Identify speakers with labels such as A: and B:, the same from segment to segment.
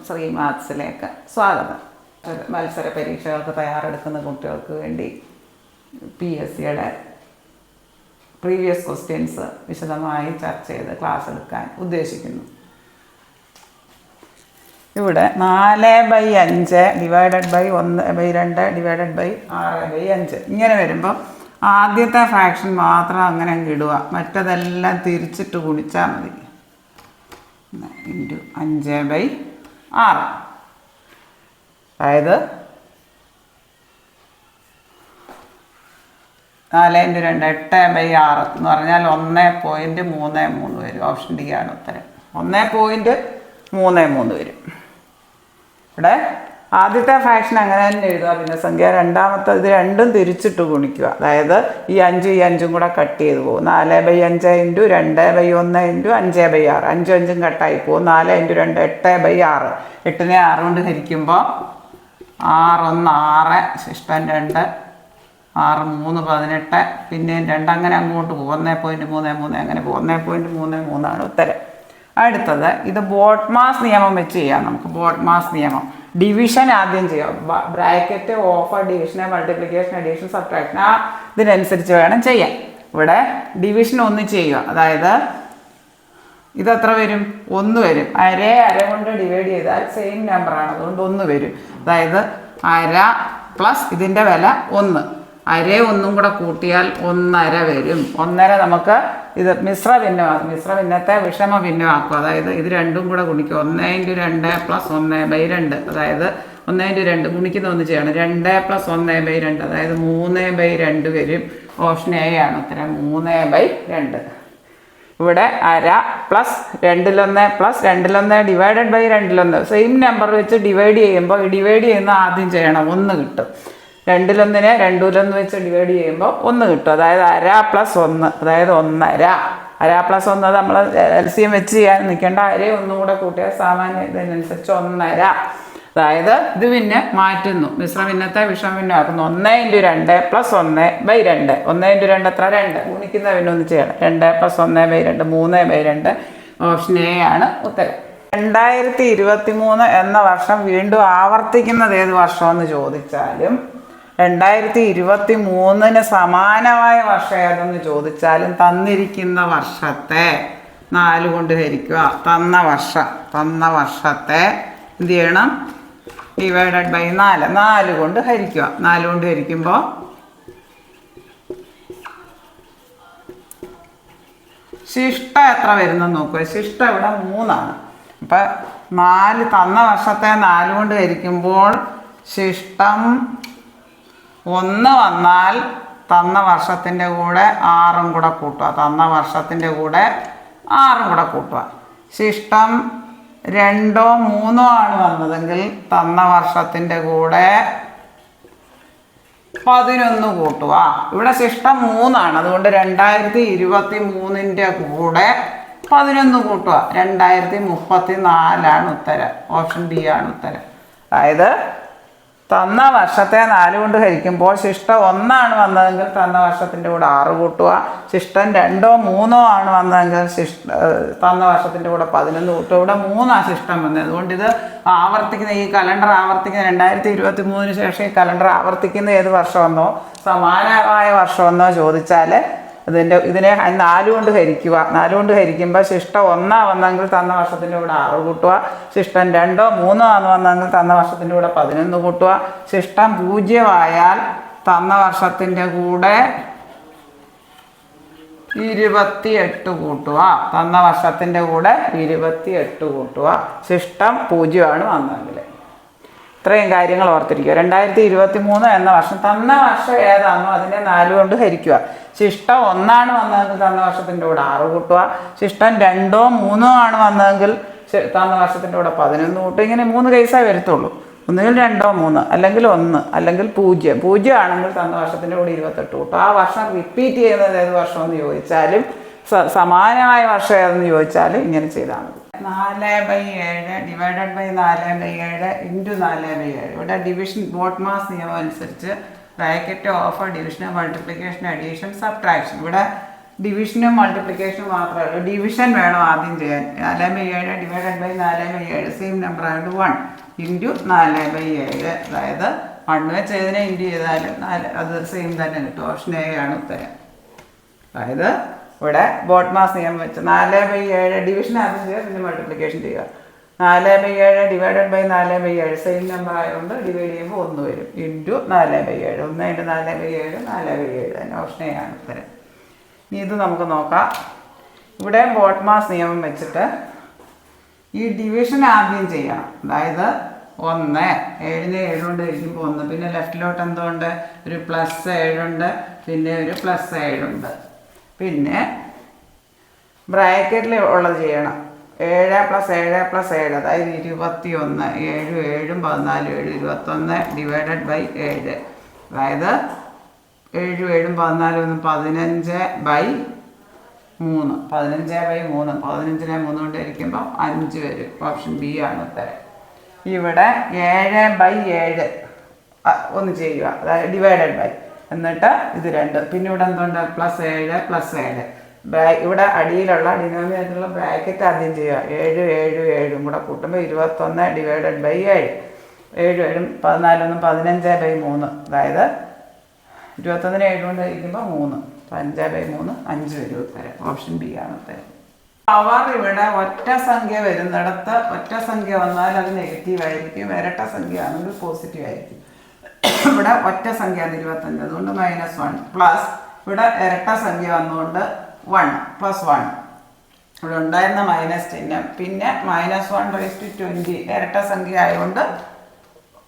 A: ശ്രീ മാത്സിലേക്ക് സ്വാഗതം. മത്സര പരീക്ഷകൾക്ക് തയ്യാറെടുക്കുന്ന കുട്ടികൾക്ക് വേണ്ടി PSCയുടെ പ്രീവിയസ് ക്വസ്റ്റ്യൻസ് വിശദമായി ചർച്ച ചെയ്ത് ക്ലാസ് എടുക്കാൻ ഉദ്ദേശിക്കുന്നു. ഇവിടെ 4/5 ഡിവൈഡഡ് ബൈ 1/2 ഡിവൈഡഡ് ബൈ 6/5 ഇങ്ങനെ വരുമ്പം ആദ്യത്തെ ഫ്രാക്ഷൻ മാത്രം അങ്ങനെ അങ്ങ് ഇടുക, മറ്റതെല്ലാം തിരിച്ചിട്ട് ഗുണിച്ചാൽ മതി. ഇൻറ്റു 5/6, അതായത് 4 × 2 8/6 എന്ന് പറഞ്ഞാൽ 1.33 വരും. ഓപ്ഷൻ ഡി ആണ് ഉത്തരം. 1.33 വരും. ഇവിടെ ആദ്യത്തെ ഫ്രാക്ഷൻ അങ്ങനെ തന്നെ എഴുതുക, ഭിന്നസംഖ്യ. രണ്ടാമത്തെ ഇത് രണ്ടും തിരിച്ചിട്ട് ഗുണിക്കുക, അതായത് ഈ 5 കൂടെ കട്ട് ചെയ്ത് പോകും. 4/5 × 2/1 × 5/6, 5 കട്ടായി പോകും. 4 × 2 8/6. 8നെ 6 കൊണ്ട് ഹരിക്കുമ്പോൾ 6 1 6, ശിഷ്ടം 2, 6 3 18, പിന്നെയും 2 അങ്ങനെ അങ്ങോട്ട് പോകും. 1.33 അങ്ങനെ പോകും. 1.33 ഉത്തരം. അടുത്തത് ഇത് ബോട്ട്മാസ് നിയമം വെച്ച് ചെയ്യാം. നമുക്ക് ബോട്ട്മാസ് നിയമം ഡിവിഷൻ ആദ്യം ചെയ്യാം. Bracket, of, division, multiplication, addition, subtraction ഇതിനനുസരിച്ച് വേണം ചെയ്യാൻ. ഇവിടെ ഡിവിഷൻ 1 ചെയ്യുക, അതായത് ഇതെത്ര വരും? 1 വരും. അര കൊണ്ട് ഡിവൈഡ് ചെയ്താൽ സെയിം നമ്പറാണ്, അതുകൊണ്ട് 1 വരും. അതായത് അര പ്ലസ് ഇതിൻ്റെ വില 1, അരയും 1 കൂടെ കൂട്ടിയാൽ 1.5 വരും. 1.5 നമുക്ക് ഇത് മിശ്ര ഭിന്നമാക്കും. മിശ്ര ഭിന്നത്തെ വിഷമ ഭിന്നമാക്കും, അതായത് ഇത് രണ്ടും കൂടെ ഗുണിക്കും. 1 × 2 + 1/2, അതായത് 1 × 2 ഗുണിക്കുന്ന 1 ചെയ്യണം. 2 + 1/2, അതായത് 3/2 വരും. ഓപ്ഷൻ എ ആണ് ഉത്തരം. 3/2. ഇവിടെ അര plus 2/1 + 2/1 divided by 2/1 same number വെച്ച് ഡിവൈഡ് ചെയ്യുമ്പോൾ ഡിവൈഡ് ചെയ്യുന്ന ആദ്യം ചെയ്യണം, 1 കിട്ടും. 2/1 2/1 വെച്ച് ഡിവൈഡ് ചെയ്യുമ്പോൾ 1 കിട്ടും. അതായത് അര + 1, അതായത് 1.5. അര + 1 നമ്മൾ LCM വെച്ച് ചെയ്യാൻ നിൽക്കേണ്ട. അരയും 1 കൂടെ കൂട്ടിയാൽ സാമാന്യ ഇതിനനുസരിച്ച് 1.5. അതായത് ഇത് പിന്നെ മാറ്റുന്നു, മിശ്ര ഭിന്നത്തെ വിഷമ ഭിന്നമാക്കുന്നു. 1 × 2 + 1/2. 1 × 2 എത്ര? 2. ഗുണിക്കുന്ന പിന്നെ ഒന്ന് ചെയ്യണം. 2 + 1/2 3/2. ഓപ്ഷൻ എ ആണ് ഉത്തരം. 2023 എന്ന വർഷം വീണ്ടും ആവർത്തിക്കുന്നത് ഏത് വർഷമെന്ന് ചോദിച്ചാലും 2023 സമാനമായ വർഷം ഏതെന്ന് ചോദിച്ചാലും തന്നിരിക്കുന്ന വർഷത്തെ 4 കൊണ്ട് ഹരിക്കുക. തന്ന വർഷത്തെ എന്ത് ചെയ്യണം? ഡിവൈഡഡ് ബൈ 4 കൊണ്ട് ഹരിക്കുക. 4 കൊണ്ട് ഹരിക്കുമ്പോൾ ശിഷ്ടം എത്ര വരുന്നെന്ന് നോക്കുക. ശിഷ്ടം ഇവിടെ 3 ആണ്. അപ്പം 4 തന്ന വർഷത്തെ 4 കൊണ്ട് ഹരിക്കുമ്പോൾ ശിഷ്ടം 1 വന്നാൽ തന്ന വർഷത്തിൻ്റെ കൂടെ 6 കൂടെ കൂട്ടുക. തന്ന വർഷത്തിൻ്റെ കൂടെ 6 കൂടെ കൂട്ടുക. ശിഷ്ടം 2 3 ആണ് വന്നതെങ്കിൽ തന്ന വർഷത്തിൻ്റെ കൂടെ 11 കൂട്ടുക. ഇവിടെ ശിഷ്ടം 3 ആണ്, അതുകൊണ്ട് 2023 കൂടെ 11 കൂട്ടുക. 2034 ആണ് ഉത്തരം. ഓപ്ഷൻ ബി ആണ് ഉത്തരം. അതായത് തന്ന വർഷത്തെ 4 കൊണ്ട് ഹരിക്കുമ്പോൾ ശിഷ്ടം 1 ആണ് വന്നതെങ്കിൽ തന്ന വർഷത്തിൻ്റെ കൂടെ 6 കൂട്ടുക. ശിഷ്ടം 2 3 ആണ് വന്നതെങ്കിൽ തന്ന വർഷത്തിൻ്റെ കൂടെ 11 കൂട്ടുക. ഇവിടെ 3 ശിഷ്ടം വന്നത്, അതുകൊണ്ട് ഇത് ആവർത്തിക്കുന്ന ഈ കലണ്ടർ ആവർത്തിക്കുന്ന 2023 ശേഷം ഈ കലണ്ടർ ആവർത്തിക്കുന്ന ഏത് വർഷമെന്നോ സമാനമായ വർഷമെന്നോ ചോദിച്ചാൽ ഇതിനെ 4 കൊണ്ട് ഹരിക്കുക. 4 കൊണ്ട് ഹരിക്കുമ്പോൾ ശിഷ്ടം 1 വന്നെങ്കിൽ തന്ന വർഷത്തിൻ്റെ കൂടെ 6 കൂട്ടുക. ശിഷ്ടം 2 3 ആണ് വന്നെങ്കിൽ തന്ന വർഷത്തിൻ്റെ കൂടെ 11 കൂട്ടുക. ശിഷ്ടം 0 ആയാൽ തന്ന വർഷത്തിൻ്റെ കൂടെ 28 കൂട്ടുക. തന്ന വർഷത്തിൻ്റെ കൂടെ 28 കൂട്ടുക. ശിഷ്ടം 0 ആണ് വന്നെങ്കിൽ. ഇത്രയും കാര്യങ്ങൾ ഓർത്തിരിക്കുക. 2023 എന്ന വർഷം തന്ന വർഷം ഏതാണോ അതിനെ 4 കൊണ്ട് ഹരിക്കുക. ശിഷ്ടം 1 ആണ് വന്നതെങ്കിൽ തന്ന വർഷത്തിൻ്റെ കൂടെ 6 കൂട്ടുക. ശിഷ്ടം 2 3 ആണ് വന്നതെങ്കിൽ തന്ന വർഷത്തിൻ്റെ കൂടെ 11 കൂട്ടുക. ഇങ്ങനെ 3 കേസേ വരത്തുള്ളൂ. ഒന്നുകിൽ 2 3, അല്ലെങ്കിൽ 1, അല്ലെങ്കിൽ 0 ആണെങ്കിൽ തന്ന വർഷത്തിൻ്റെ കൂടെ 28 കൂട്ടുക. ആ വർഷം റിപ്പീറ്റ് ചെയ്യുന്നത് ഏത് വർഷമെന്ന് ചോദിച്ചാലും സമാനമായ വർഷം ഏതെന്ന് ചോദിച്ചാലും ഇങ്ങനെ ചെയ്താൽ മതി. 4/7 ഡിവൈഡഡ് ബൈ 4/7 ഇൻറ്റു 4/7. ഇവിടെ ഡിവിഷൻ ബോട്ട്മാസ് നിയമം അനുസരിച്ച് bracket, of, division, multiplication, addition, subtraction. ഇവിടെ ഡിവിഷനും മൾട്ടിപ്ലിക്കേഷനും മാത്രമേ ഉള്ളൂ. ഡിവിഷൻ വേണം ആദ്യം ചെയ്യാൻ. 4/7 ഡിവൈഡഡ് ബൈ 4/7 സെയിം നമ്പർ ആയിട്ട് 1 ഇൻറ്റു 4/7. അതായത് 1 വെച്ച് ഏതിനെ ഇൻറ്റു ചെയ്താലും അത് സെയിം തന്നെ കിട്ടും. ഓപ്ഷൻ എ ആണ് ഉത്തരം. അതായത് ഇവിടെ ബോട്ട് മാസ് നിയമം വെച്ച് 4/7 ഡിവിഷൻ ആദ്യം ചെയ്യുക, പിന്നെ മൾട്ടിപ്ലിക്കേഷൻ ചെയ്യുക. 4/7 ഡിവൈഡഡ് ബൈ 4/7 സെയിം നമ്പർ ആയതുകൊണ്ട് ഡിവൈഡ് ചെയ്യുമ്പോൾ 1 വരും ഇൻറ്റു 4/7. 1 ഇൻറ്റു 4/7 4/7 തന്നെ. ഓപ്ഷൻ എ ആണ് ഉത്തരം. ഇനി ഇത് നമുക്ക് നോക്കാം. ഇവിടെ ബോട്ട് മാസ് നിയമം വെച്ചിട്ട് ഈ ഡിവിഷൻ ആദ്യം ചെയ്യണം. അതായത് 1 7നെ 7 കൊണ്ട് കഴിക്കുമ്പോൾ 1, പിന്നെ ലെഫ്റ്റിലോട്ട് എന്തുകൊണ്ട് ഒരു +7 ഉണ്ട്, പിന്നെ ഒരു +7 ഉണ്ട്. പിന്നെ ബ്രാക്കറ്റിൽ ഉള്ളത് ചെയ്യണം. 7 + 7 + 7 അതായത് 21. 7 7 14 7 21 ഡിവൈഡഡ് ബൈ 7. അതായത് 7 7 14 15/3. 15/3 15നെ 3 കൊണ്ട് ഇരിക്കുമ്പോൾ 5 വരും. ഓപ്ഷൻ ബി ആണ് ഉത്തരം. ഇവിടെ 7/7 ഒന്ന് ചെയ്യുക, അതായത് ഡിവൈഡഡ് ബൈ, എന്നിട്ട് ഇത് 2. പിന്നെ ഇവിടെ എന്തുണ്ട് +7 +7. ഇവിടെ അടിയിലുള്ള ഡിനോമിനേറ്ററിലുള്ള ബ്രാക്കറ്റ് ആദ്യം ചെയ്യുക. 7 7 7 കൂടെ കൂട്ടുമ്പോൾ 21 ഡിവൈഡഡ് ബൈ 7. 7 7 14 15/3. അതായത് 21നെ 7 കൊണ്ട് ഇരിക്കുമ്പോൾ 3. 5/3 5 വരും ഉത്തരം. ഓപ്ഷൻ ബി ആണ് ഉത്തരം. പവർ ഇവിടെ ഒറ്റ സംഖ്യ വരുന്നിടത്ത് ഒറ്റ സംഖ്യ വന്നാൽ അത് നെഗറ്റീവ് ആയിരിക്കും, ഇരട്ട സംഖ്യ ആണെങ്കിൽ പോസിറ്റീവ് ആയിരിക്കും. ഇവിടെ ഒറ്റ സംഖ്യ 25, അതുകൊണ്ട് -1 പ്ലസ് ഇവിടെ ഇരട്ട സംഖ്യ വന്നുകൊണ്ട് 1 +1. ഇവിടെ ഉണ്ടായിരുന്ന മൈനസ് ചിഹ്നം, പിന്നെ -1/20 ഇരട്ട സംഖ്യ ആയതുകൊണ്ട്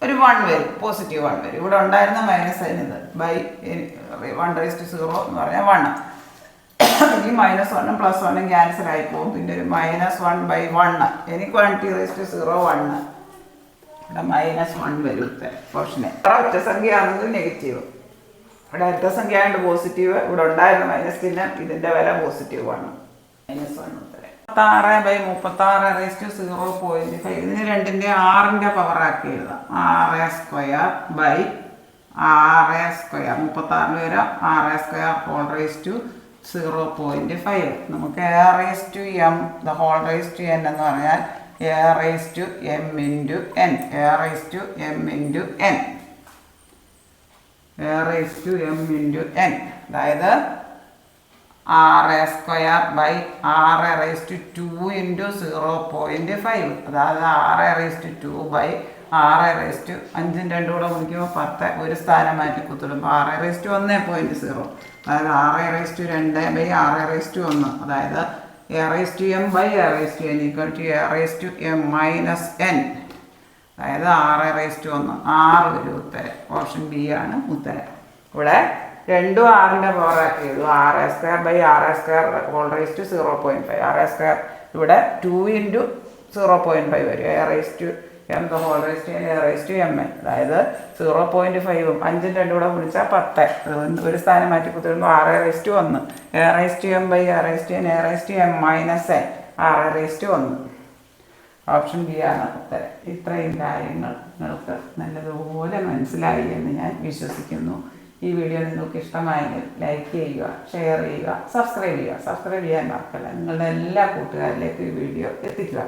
A: ഒരു 1 വരും, +1 വരും. ഇവിടെ ഉണ്ടായിരുന്ന മൈനസ് ഇത് ബൈ 1/0 എന്ന് പറഞ്ഞാൽ 1. ഇനി -1 +1 ക്യാൻസൽ ആയി പോകും. പിന്നെ ഒരു -1/1. എനിക്ക് 1/0 ഇവിടെ -1 വരും ഉത്തരം. Option A. ഒറ്റ സംഖ്യ ആണെങ്കിൽ നെഗറ്റീവ്, ഇവിടെ ഇരട്ട സംഖ്യ ആയതുകൊണ്ട് പോസിറ്റീവ്. ഇവിടെ ഉണ്ടായിരുന്ന മൈനസ് ചിഹ്നം, ഇതിൻ്റെ വില +1 -1 ഉത്തരം. 36/36 ഇതിന് 2ന്റെ 6ന്റെ പവർ ആക്കി എഴുതാം. 6² ബൈ 6². 36 വരാം. 6² × 0.5. നമുക്ക് a⁻m എന്ന് പറഞ്ഞാൽ a⁻m × n. അതായത് 6² ബൈ 6² × 0.5. അതായത് 6² ബൈ 6 5 2 കൂടെ ഗുണിക്കുമ്പോൾ 10. ഒരു സ്ഥാനം മാറ്റി കുത്തിടുമ്പോൾ 6/1.0. അതായത് 6/2 ബൈ 6/1. അതായത് a⁻m ബൈ a⁻n a⁻m-n. അതായത് 6/1 6 വരും ഉത്തരം. ഓപ്ഷൻ ബി ആണ് ഉത്തരം. ഇവിടെ 2 6ന്റെ പവർ ആക്കി എഴുതും. 6² ബൈ 6² × 0.5. 6² ഇവിടെ 2 × 0.5 വരും. a⁻m a⁻m. അതായത് 0.5ഉം 5ഉം 2 കൂടെ ഗുണിച്ചാൽ 10. ഒരു സ്ഥാനം മാറ്റി കുത്തിടുമ്പോൾ 6/1. a⁻m by a⁻n a⁻m-n 6/1. Option B ആണ് ഉത്തരം. ഇത്രയും കാര്യങ്ങൾ നിങ്ങൾക്ക് നല്ലതുപോലെ മനസ്സിലായി എന്ന് ഞാൻ വിശ്വസിക്കുന്നു. ഈ വീഡിയോ നിങ്ങൾക്ക് ഇഷ്ടമായെങ്കിൽ ലൈക്ക് ചെയ്യുക, ഷെയർ ചെയ്യുക, സബ്സ്ക്രൈബ് ചെയ്യാൻ മറക്കല്ല. നിങ്ങളുടെ എല്ലാ കൂട്ടുകാരിലേക്കും ഈ വീഡിയോ എത്തിക്കുക.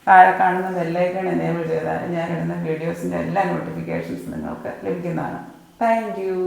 A: താഴെ കാണുന്ന ബെല്ലൈക്കൺ എനേബിൾ ചെയ്താൽ ഞാൻ ഇടുന്ന വീഡിയോസിൻ്റെ എല്ലാ നോട്ടിഫിക്കേഷൻസ് നിങ്ങൾക്ക് ലഭിക്കുന്നതാണ്. Thank you.